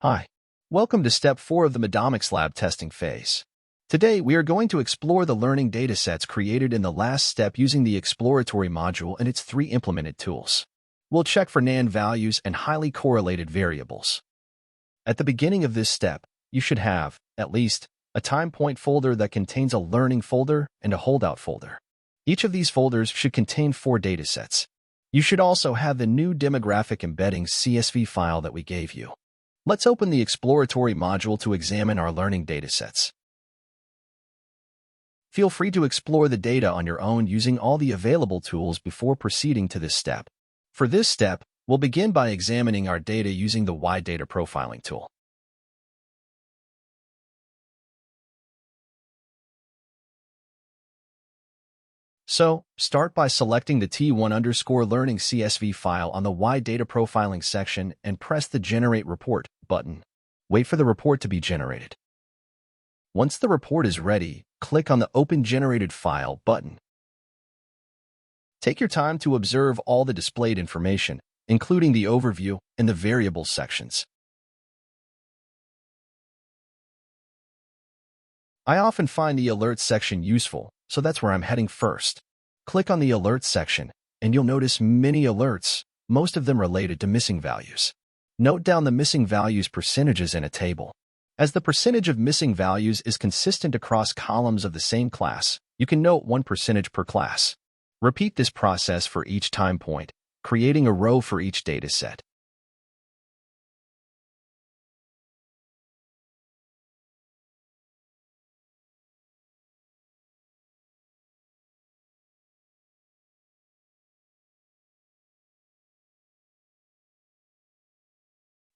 Hi. Welcome to Step 4 of the MEDomicsLab testing phase. Today, we are going to explore the learning datasets created in the last step using the exploratory module and its 3 implemented tools. We'll check for NaN values and highly correlated variables. At the beginning of this step, you should have, at least, a time point folder that contains a learning folder and a holdout folder. Each of these folders should contain 4 datasets. You should also have the new demographic embeddings CSV file that we gave you. Let's open the exploratory module to examine our learning datasets. Feel free to explore the data on your own using all the available tools before proceeding to this step. For this step, we'll begin by examining our data using the YData-profiling tool. So, start by selecting the T1_learning CSV file on the YData-profiling section and press the Generate Report button. Wait for the report to be generated. Once the report is ready, click on the Open Generated File button. Take your time to observe all the displayed information, including the overview and the variables sections. I often find the Alerts section useful, so that's where I'm heading first. Click on the Alerts section, and you'll notice many alerts, most of them related to missing values. Note down the missing values percentages in a table. As the percentage of missing values is consistent across columns of the same class, you can note 1% per class. Repeat this process for each time point, creating a row for each dataset.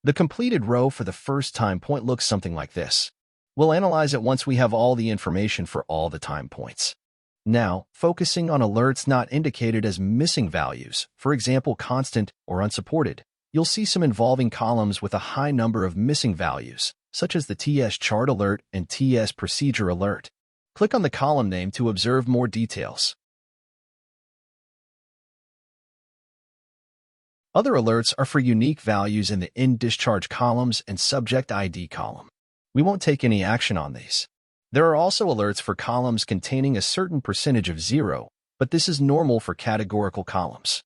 The completed row for the first time point looks something like this. We'll analyze it once we have all the information for all the time points. Now, focusing on alerts not indicated as missing values, for example constant or unsupported, you'll see some involving columns with a high number of missing values, such as the TS chart alert and TS procedure alert. Click on the column name to observe more details. Other alerts are for unique values in the in-discharge columns and subject ID column. We won't take any action on these. There are also alerts for columns containing a certain percentage of 0, but this is normal for categorical columns.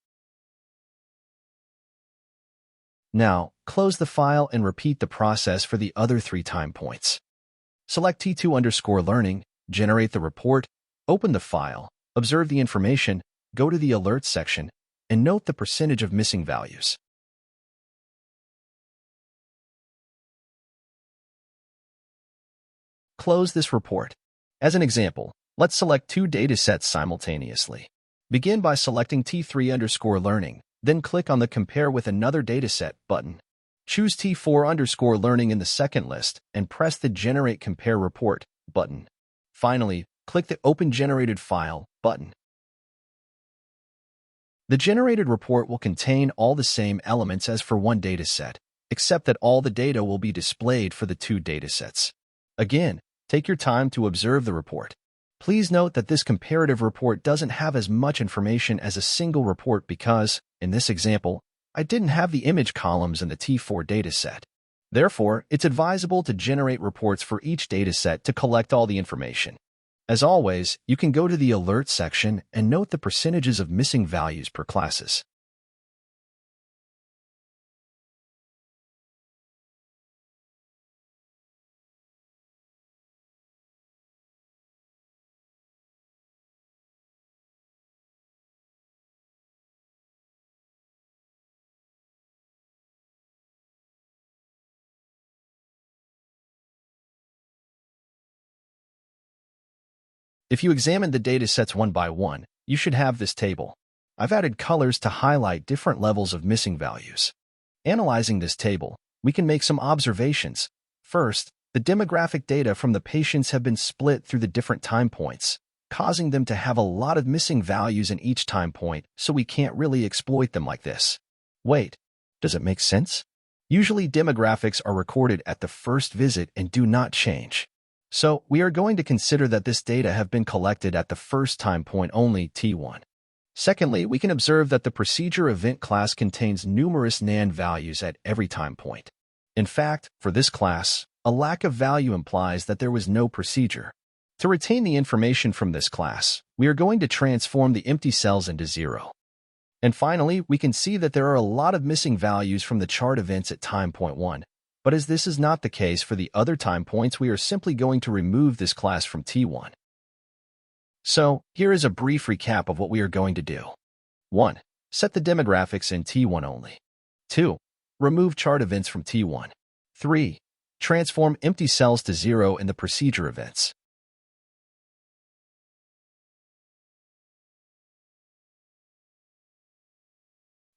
Now, close the file and repeat the process for the other 3 time points. Select T2_learning, generate the report, open the file, observe the information, go to the Alerts section, and note the percentage of missing values. Close this report. As an example, let's select 2 datasets simultaneously. Begin by selecting T3_learning, then click on the Compare with another dataset button. Choose T4_learning in the second list and press the Generate Compare Report button. Finally, click the Open Generated File button. The generated report will contain all the same elements as for one dataset, except that all the data will be displayed for the 2 datasets. Again, take your time to observe the report. Please note that this comparative report doesn't have as much information as a single report because, in this example, I didn't have the image columns in the T4 dataset. Therefore, it's advisable to generate reports for each dataset to collect all the information. As always, you can go to the Alert section and note the percentages of missing values per classes. If you examine the datasets one by one, you should have this table. I've added colors to highlight different levels of missing values. Analyzing this table, we can make some observations. First, the demographic data from the patients have been split through the different time points, causing them to have a lot of missing values in each time point, so we can't really exploit them like this. Wait, does it make sense? Usually demographics are recorded at the first visit and do not change. So, we are going to consider that this data have been collected at the first time point only, T1. Secondly, we can observe that the procedure event class contains numerous NaN values at every time point. In fact, for this class, a lack of value implies that there was no procedure. To retain the information from this class, we are going to transform the empty cells into 0. And finally, we can see that there are a lot of missing values from the chart events at time point 1. But as this is not the case for the other time points, we are simply going to remove this class from T1. So, here is a brief recap of what we are going to do. 1. Set the demographics in T1 only. 2. Remove chart events from T1. 3. Transform empty cells to 0 in the procedure events.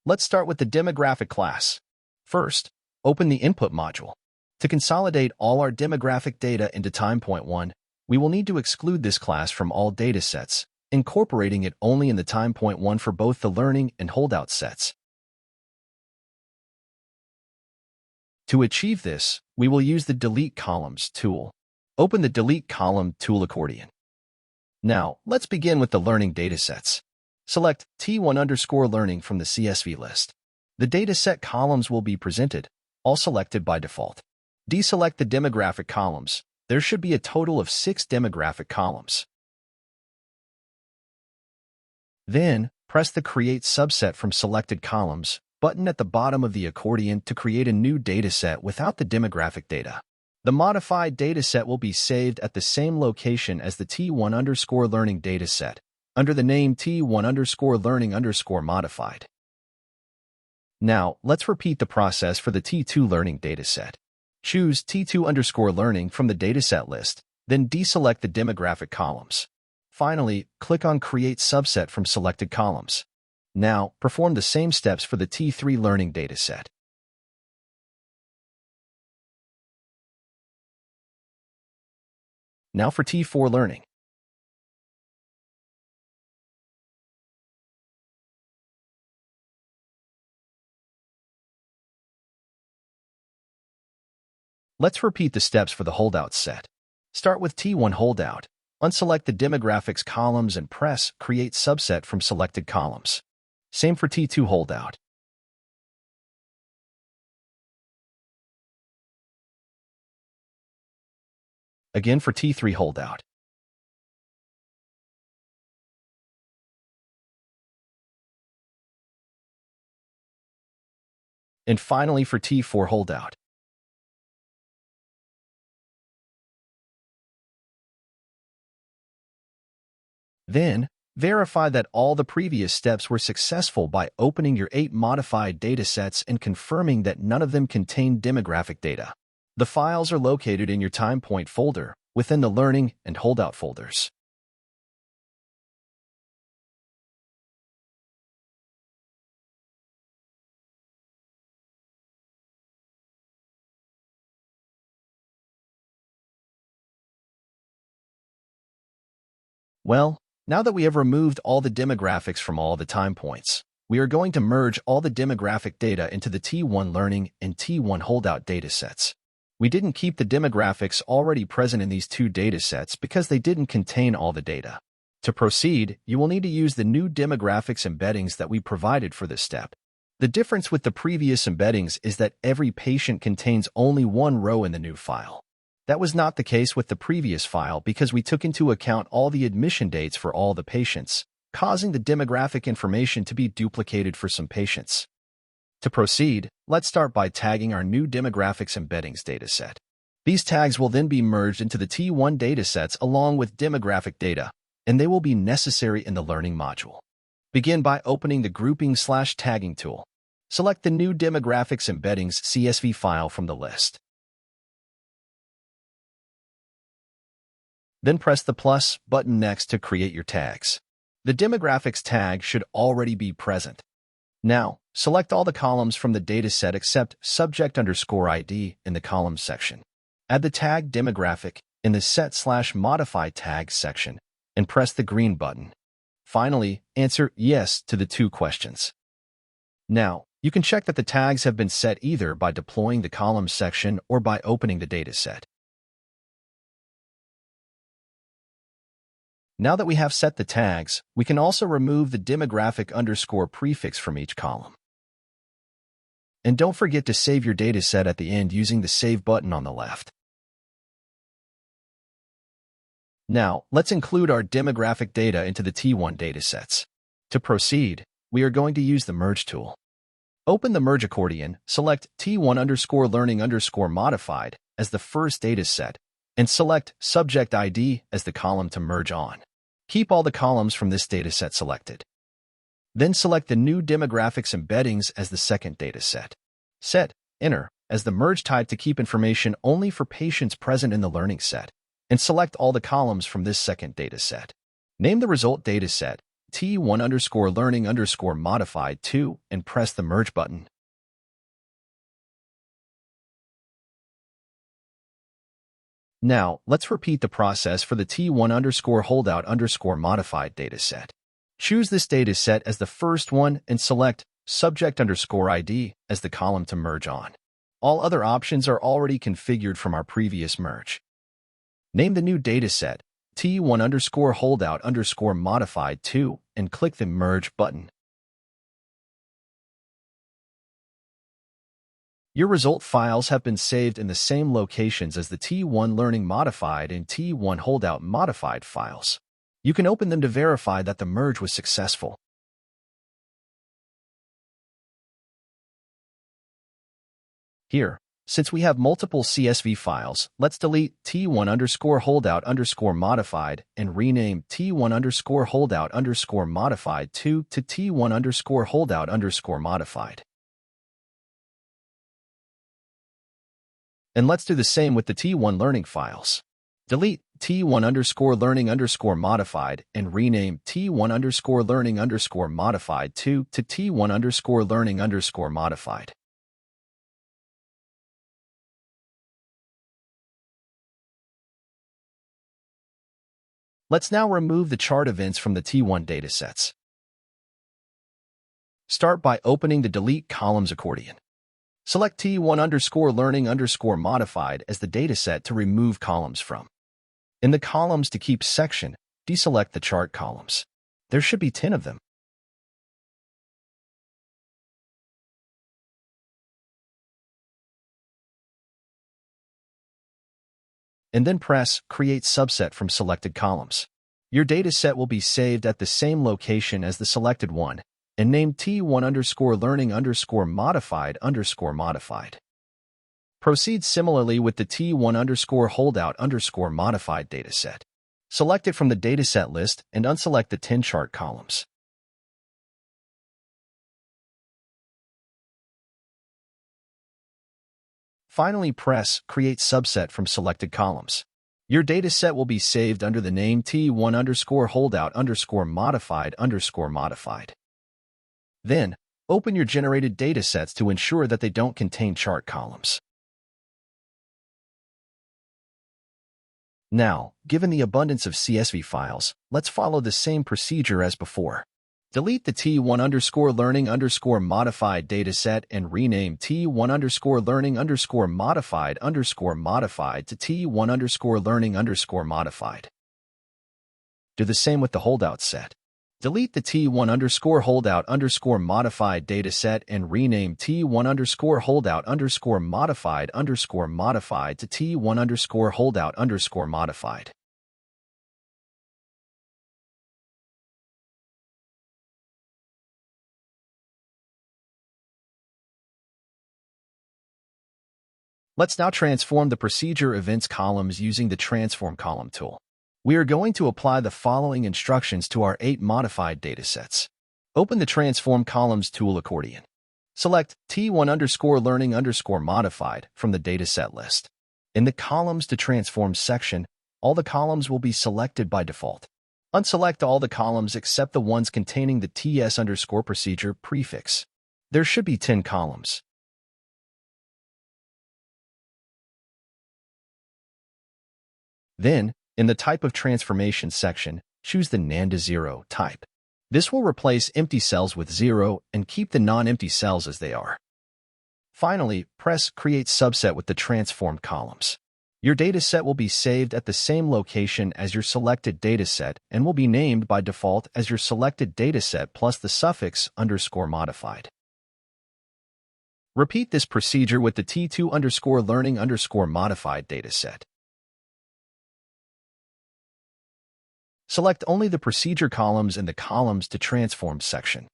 Let's start with the demographic class. First, open the input module. To consolidate all our demographic data into time point 1, we will need to exclude this class from all datasets, incorporating it only in the time point 1 for both the learning and holdout sets. To achieve this, we will use the Delete Columns tool. Open the Delete Column tool accordion. Now, let's begin with the learning datasets. Select T1_learning from the CSV list. The dataset columns will be presented, all selected by default. Deselect the demographic columns. There should be a total of 6 demographic columns. Then, press the Create Subset from Selected Columns button at the bottom of the accordion to create a new dataset without the demographic data. The modified dataset will be saved at the same location as the T1_learning dataset, under the name T1_learning_modified. Now, let's repeat the process for the T2 learning dataset. Choose T2_learning from the dataset list, then deselect the demographic columns. Finally, click on Create Subset from selected columns. Now, perform the same steps for the T3 learning dataset. Now for T4 learning. Let's repeat the steps for the holdout set. Start with T1 holdout. Unselect the demographics columns and press Create Subset from selected columns. Same for T2 holdout. Again for T3 holdout. And finally for T4 holdout. Then, verify that all the previous steps were successful by opening your 8 modified datasets and confirming that none of them contain demographic data. The files are located in your time point folder within the learning and holdout folders. Well, now that we have removed all the demographics from all the time points, we are going to merge all the demographic data into the T1 learning and T1 holdout datasets. We didn't keep the demographics already present in these 2 datasets because they didn't contain all the data. To proceed, you will need to use the new demographics embeddings that we provided for this step. The difference with the previous embeddings is that every patient contains only 1 row in the new file. That was not the case with the previous file because we took into account all the admission dates for all the patients, causing the demographic information to be duplicated for some patients. To proceed, let's start by tagging our new demographics embeddings dataset. These tags will then be merged into the T1 datasets along with demographic data, and they will be necessary in the learning module. Begin by opening the Grouping/Tagging tool. Select the new demographics embeddings CSV file from the list. Then press the plus button next to create your tags. The demographics tag should already be present. Now, select all the columns from the dataset except subject_ID in the columns section. Add the tag demographic in the set/modify tags section and press the green button. Finally, answer yes to the 2 questions. Now, you can check that the tags have been set either by deploying the columns section or by opening the dataset. Now that we have set the tags, we can also remove the demographic_prefix from each column. And don't forget to save your dataset at the end using the Save button on the left. Now, let's include our demographic data into the T1 datasets. To proceed, we are going to use the Merge tool. Open the Merge accordion, select T1_learning_modified as the first dataset, and select Subject ID as the column to merge on. Keep all the columns from this dataset selected. Then select the new demographics embeddings as the second dataset. Set Enter as the merge type to keep information only for patients present in the learning set, and select all the columns from this second dataset. Name the result dataset T1_learning_modified2 and press the Merge button. Now, let's repeat the process for the T1_holdout_modified dataset. Choose this dataset as the first one and select Subject_ID as the column to merge on. All other options are already configured from our previous merge. Name the new dataset T1_holdout_modified2 and click the Merge button. Your result files have been saved in the same locations as the T1 Learning Modified and T1 Holdout Modified files. You can open them to verify that the merge was successful. Here, since we have multiple CSV files, let's delete T1_holdout_modified and rename T1_holdout_modified2 to T1_holdout_modified. And let's do the same with the T1 learning files. Delete T1_learning_modified and rename T1_learning_modified2 to T1_learning_modified. Let's now remove the chart events from the T1 datasets. Start by opening the Delete Columns accordion. Select T1_learning_modified as the dataset to remove columns from. In the columns to keep section, deselect the chart columns. There should be 10 of them. And then press Create Subset from selected columns. Your dataset will be saved at the same location as the selected one and named T1_learning_modified_modified. Proceed similarly with the T1_holdout_modified dataset. Select it from the dataset list and unselect the 10 chart columns. Finally, press Create Subset from selected columns. Your dataset will be saved under the name T1_holdout_modified_modified. Then, open your generated datasets to ensure that they don't contain chart columns. Now, given the abundance of CSV files, let's follow the same procedure as before. Delete the T1_learning_modified dataset and rename T1_learning_modified_modified to T1_learning_modified. Do the same with the holdout set. Delete the T1_holdout_modified dataset and rename T1_holdout_modified_modified to T1_holdout_modified. Let's now transform the procedure events columns using the Transform Column tool. We are going to apply the following instructions to our 8 modified datasets. Open the Transform Columns tool accordion. Select T1_learning_modified from the dataset list. In the Columns to Transform section, all the columns will be selected by default. Unselect all the columns except the ones containing the TS_procedure prefix. There should be 10 columns. Then, in the Type of Transformation section, choose the NaN-to-0 type. This will replace empty cells with 0 and keep the non-empty cells as they are. Finally, press Create Subset with the transformed columns. Your dataset will be saved at the same location as your selected dataset and will be named by default as your selected dataset plus the suffix _modified. Repeat this procedure with the T2_learning_modified dataset. Select only the procedure columns in the Columns to Transform section.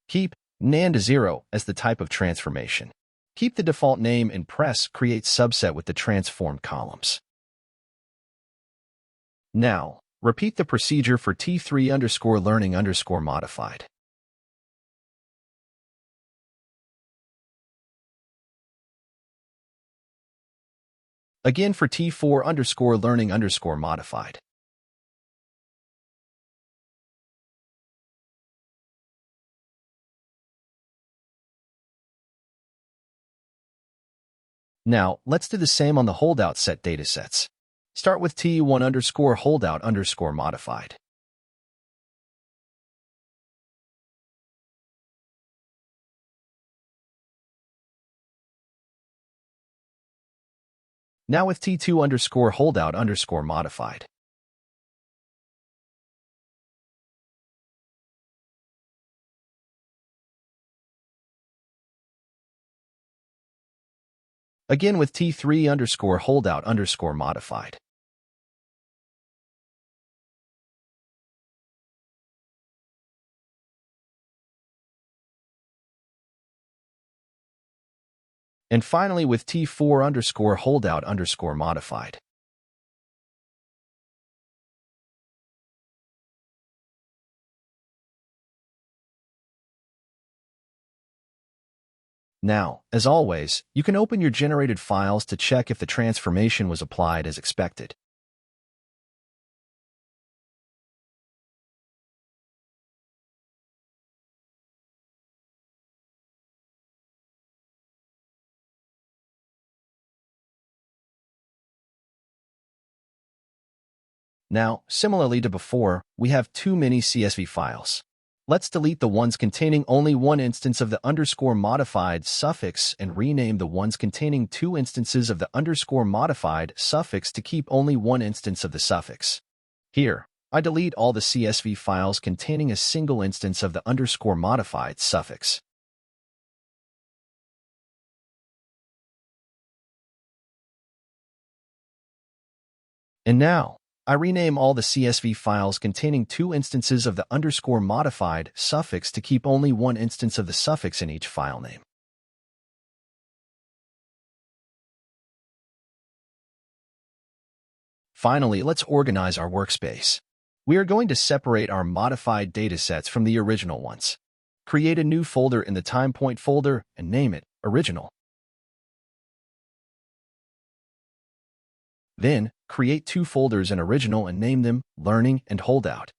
Keep NaN to 0 as the type of transformation. Keep the default name and press Create Subset with the transformed columns. Now, repeat the procedure for T3_learning_modified. Again for T4_learning_modified. Now, let's do the same on the holdout set datasets. Start with T1_holdout_modified. Now with T2_holdout_modified. Again with T3_holdout_modified. And finally with T4_holdout_modified. Now, as always, you can open your generated files to check if the transformation was applied as expected. Now, similarly to before, we have two mini CSV files. Let's delete the ones containing only one instance of the _modified suffix and rename the ones containing two instances of the _modified suffix to keep only one instance of the suffix. Here, I delete all the CSV files containing a single instance of the _modified suffix. And now, I rename all the CSV files containing two instances of the _modified suffix to keep only one instance of the suffix in each file name. Finally, let's organize our workspace. We are going to separate our modified datasets from the original ones. Create a new folder in the time point folder and name it Original. Then, create two folders in Original and name them Learning and Holdout.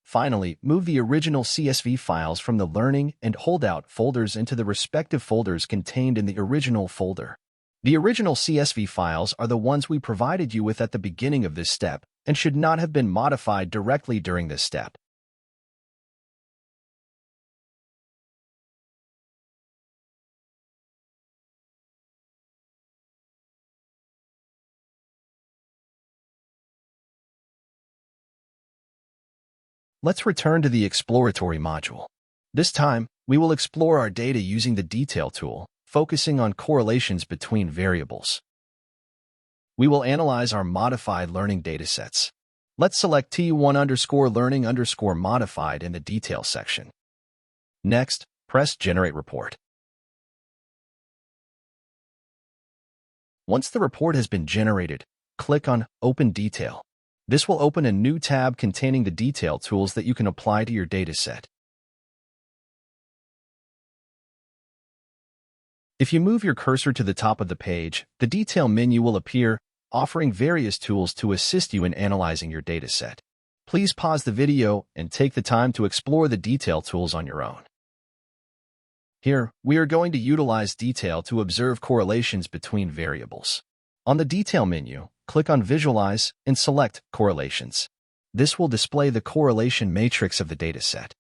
Finally, move the original CSV files from the Learning and Holdout folders into the respective folders contained in the original folder. The original CSV files are the ones we provided you with at the beginning of this step and should not have been modified directly during this step. Let's return to the exploratory module. This time, we will explore our data using the Detail tool, focusing on correlations between variables. We will analyze our modified learning datasets. Let's select T1_learning_modified in the Detail section. Next, press Generate Report. Once the report has been generated, click on Open Detail. This will open a new tab containing the detail tools that you can apply to your dataset. If you move your cursor to the top of the page, the Detail menu will appear, offering various tools to assist you in analyzing your dataset. Please pause the video and take the time to explore the Detail tools on your own. Here, we are going to utilize Detail to observe correlations between variables. On the Detail menu, click on Visualize and select Correlations. This will display the correlation matrix of the dataset.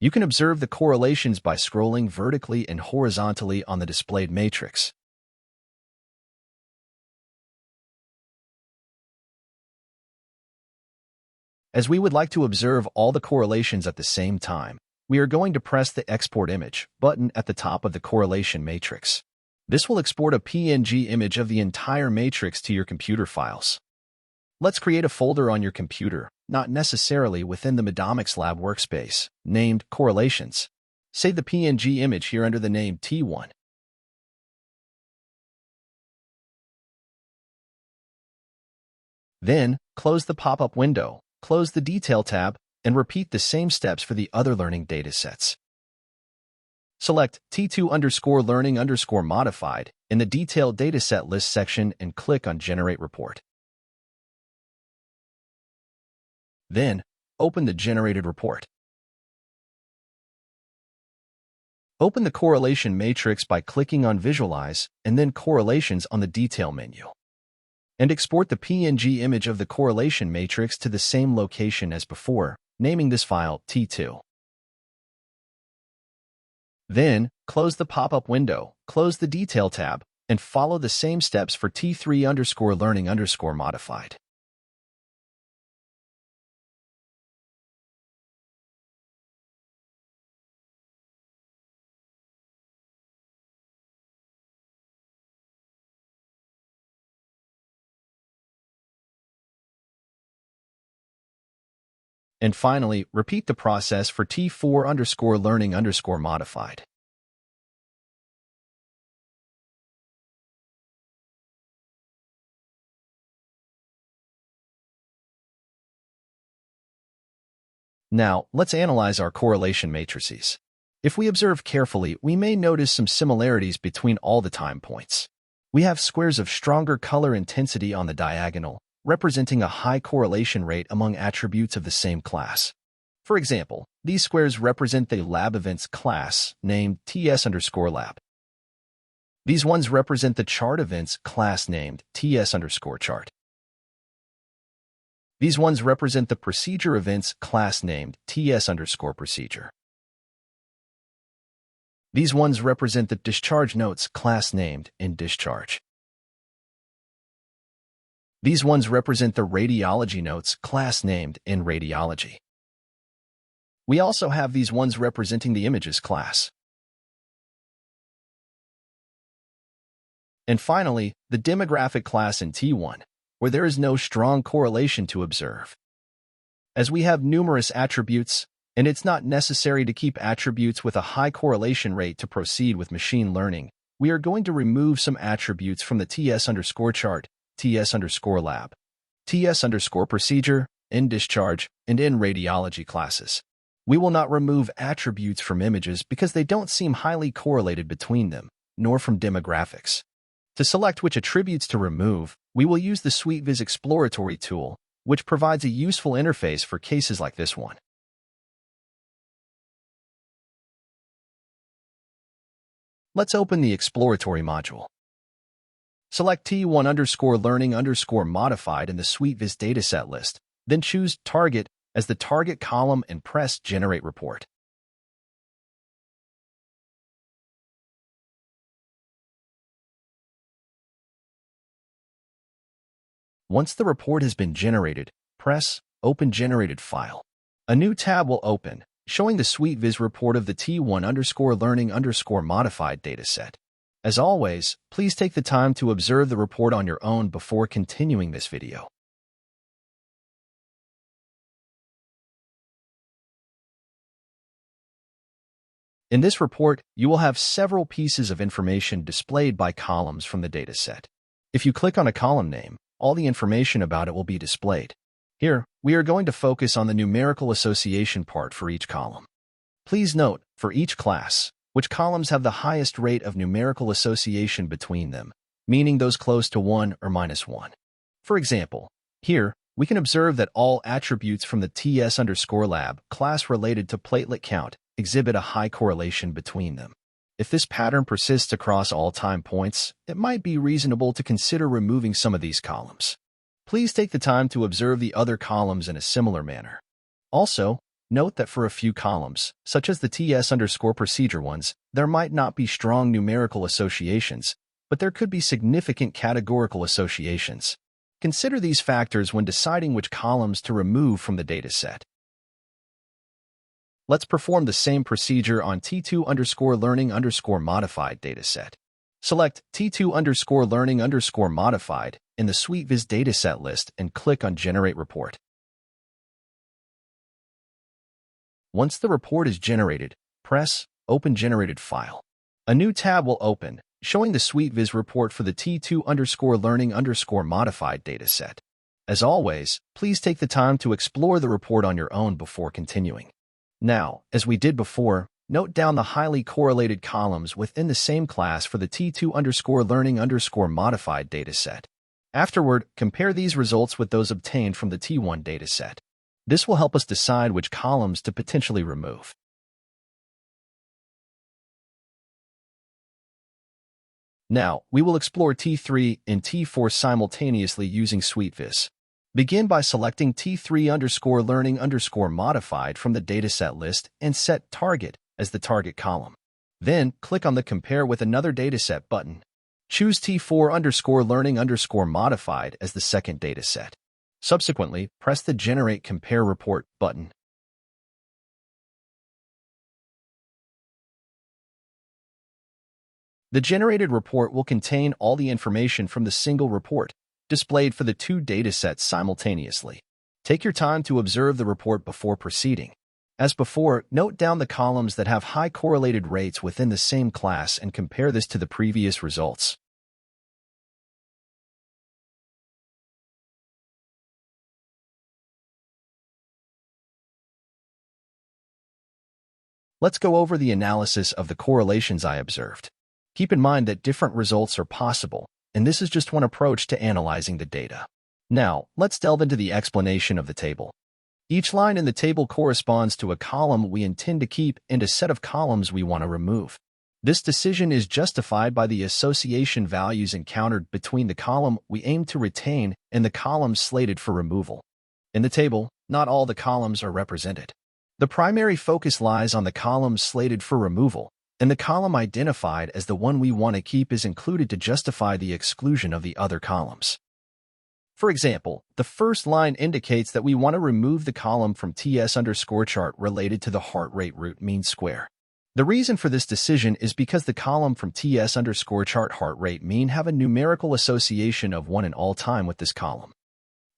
You can observe the correlations by scrolling vertically and horizontally on the displayed matrix. As we would like to observe all the correlations at the same time, we are going to press the Export Image button at the top of the correlation matrix. This will export a PNG image of the entire matrix to your computer files. Let's create a folder on your computer, not necessarily within the MEDomicsLab workspace, named Correlations. Save the PNG image here under the name T1. Then, close the pop-up window, close the Detail tab, and repeat the same steps for the other learning datasets. Select T2_learning_modified in the Detailed Dataset List section and click on Generate Report. Then, open the generated report. Open the correlation matrix by clicking on Visualize and then Correlations on the Detail menu. And export the PNG image of the correlation matrix to the same location as before, naming this file T2. Then, close the pop-up window, close the Detail tab, and follow the same steps for T3_learning_modified. And finally, repeat the process for T4_learning_modified. Now, let's analyze our correlation matrices. If we observe carefully, we may notice some similarities between all the time points. We have squares of stronger color intensity on the diagonal, representing a high correlation rate among attributes of the same class. For example, these squares represent the lab events class named TS_lab. These ones represent the chart events class named TS_chart. These ones represent the procedure events class named TS_procedure. These ones represent the discharge notes class named InDischarge. These ones represent the radiology notes class named InRadiology. We also have these ones representing the images class. And finally, the demographic class in T1, where there is no strong correlation to observe. As we have numerous attributes, and it's not necessary to keep attributes with a high correlation rate to proceed with machine learning, we are going to remove some attributes from the TS_chart, TS_lab, TS_procedure, InDischarge, and InRadiology classes. We will not remove attributes from images because they don't seem highly correlated between them, nor from demographics. To select which attributes to remove, we will use the SweetViz exploratory tool, which provides a useful interface for cases like this one. Let's open the exploratory module. Select T1_learning_modified in the SweetViz dataset list, then choose Target as the target column and press Generate Report. Once the report has been generated, press Open Generated File. A new tab will open, showing the SweetViz report of the T1_learning_modified dataset. As always, please take the time to observe the report on your own before continuing this video. In this report, you will have several pieces of information displayed by columns from the dataset. If you click on a column name, all the information about it will be displayed. Here, we are going to focus on the numerical association part for each column. Please note, for each class, which columns have the highest rate of numerical association between them, meaning those close to 1 or -1. For example, here, we can observe that all attributes from the TS_lab class related to platelet count exhibit a high correlation between them. If this pattern persists across all time points, it might be reasonable to consider removing some of these columns. Please take the time to observe the other columns in a similar manner. Also, note that for a few columns, such as the TS_procedure ones, there might not be strong numerical associations, but there could be significant categorical associations. Consider these factors when deciding which columns to remove from the dataset. Let's perform the same procedure on T2_learning_modified dataset. Select T2_learning_modified in the SweetViz dataset list and click on Generate Report. Once the report is generated, press Open Generated File. A new tab will open, showing the SweetViz report for the T2_learning_modified dataset. As always, please take the time to explore the report on your own before continuing. Now, as we did before, note down the highly correlated columns within the same class for the T2_learning_modified dataset. Afterward, compare these results with those obtained from the T1 dataset. This will help us decide which columns to potentially remove. Now, we will explore T3 and T4 simultaneously using SweetViz. Begin by selecting T3_learning_modified from the dataset list and set Target as the target column. Then, click on the Compare with Another Dataset button. Choose T4_learning_modified as the second dataset. Subsequently, press the Generate Compare Report button. The generated report will contain all the information from the single report, displayed for the two datasets simultaneously. Take your time to observe the report before proceeding. As before, note down the columns that have high correlated rates within the same class and compare this to the previous results. Let's go over the analysis of the correlations I observed. Keep in mind that different results are possible, and this is just one approach to analyzing the data. Now, let's delve into the explanation of the table. Each line in the table corresponds to a column we intend to keep and a set of columns we want to remove. This decision is justified by the association values encountered between the column we aim to retain and the columns slated for removal. In the table, not all the columns are represented. The primary focus lies on the columns slated for removal, and the column identified as the one we want to keep is included to justify the exclusion of the other columns. For example, the first line indicates that we want to remove the column from TS_chart related to the heart rate root mean square. The reason for this decision is because the column from TS_chart heart rate mean have a numerical association of 1 in all time with this column.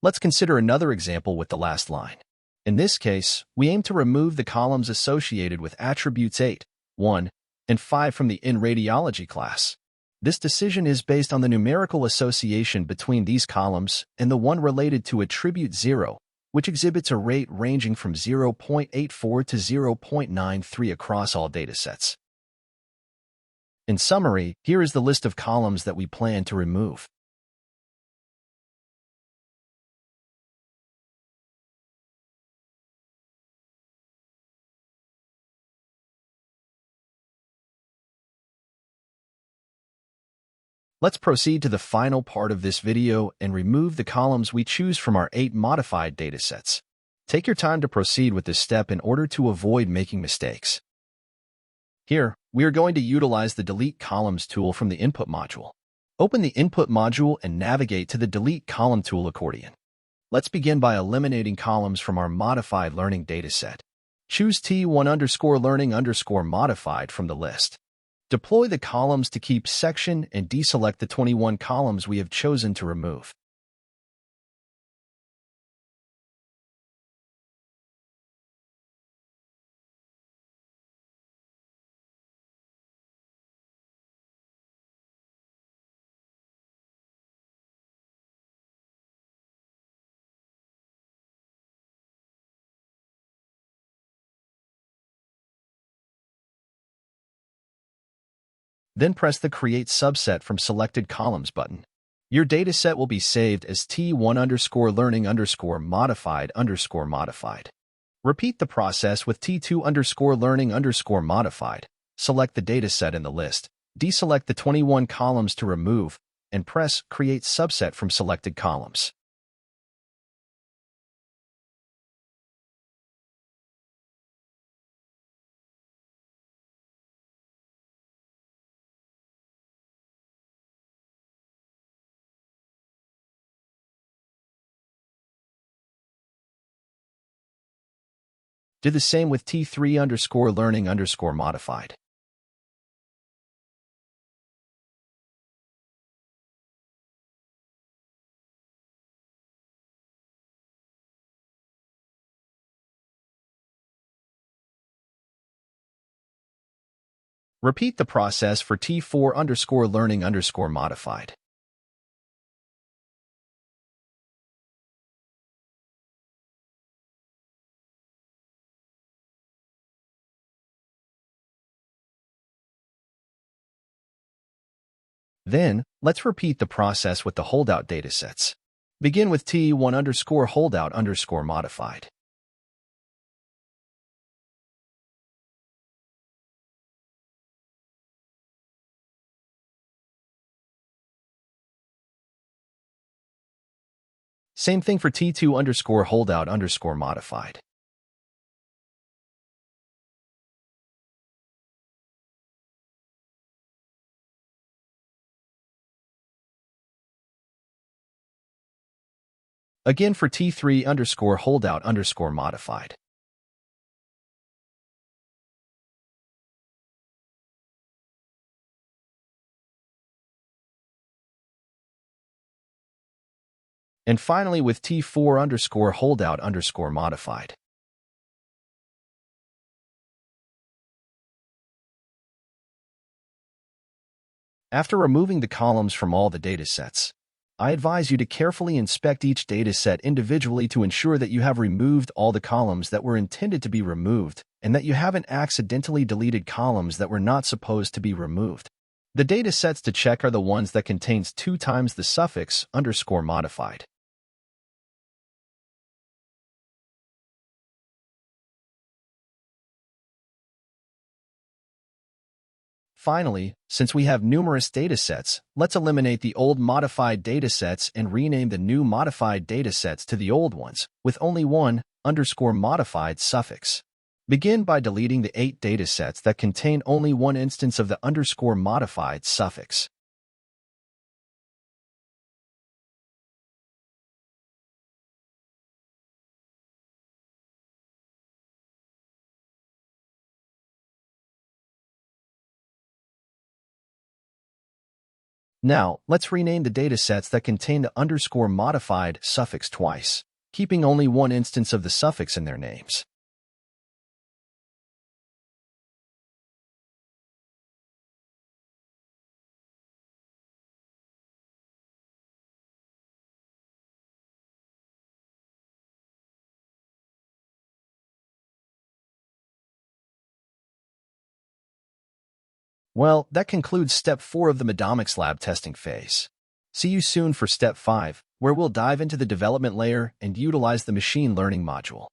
Let's consider another example with the last line. In this case, we aim to remove the columns associated with attributes 8, 1, and 5 from the in radiology class. This decision is based on the numerical association between these columns and the one related to attribute 0, which exhibits a rate ranging from 0.84 to 0.93 across all datasets. In summary, here is the list of columns that we plan to remove. Let's proceed to the final part of this video and remove the columns we choose from our 8 modified datasets. Take your time to proceed with this step in order to avoid making mistakes. Here, we are going to utilize the Delete Columns tool from the Input module. Open the Input module and navigate to the Delete Column tool accordion. Let's begin by eliminating columns from our modified learning dataset. Choose T1_learning_modified from the list. Deploy the columns to keep section and deselect the 21 columns we have chosen to remove. Then press the Create Subset from Selected Columns button. Your dataset will be saved as T1_learning_modified_modified. Repeat the process with T2_learning_modified. Select the dataset in the list, deselect the 21 columns to remove, and press Create Subset from Selected Columns. Do the same with T3_learning_modified. Repeat the process for T4_learning_modified. Then, let's repeat the process with the holdout datasets. Begin with T1_holdout_modified. Same thing for T2_holdout_modified. Again for T3_holdout_modified. And finally with T4_holdout_modified. After removing the columns from all the datasets, I advise you to carefully inspect each dataset individually to ensure that you have removed all the columns that were intended to be removed and that you haven't accidentally deleted columns that were not supposed to be removed. The datasets to check are the ones that contains 2 times the suffix _modified. Finally, since we have numerous datasets, let's eliminate the old modified datasets and rename the new modified datasets to the old ones, with only one _modified suffix. Begin by deleting the 8 datasets that contain only one instance of the _modified suffix. Now, let's rename the datasets that contain the _modified suffix twice, keeping only one instance of the suffix in their names. Well, that concludes Step 4 of the MEDomicsLab testing phase. See you soon for Step 5, where we'll dive into the development layer and utilize the machine learning module.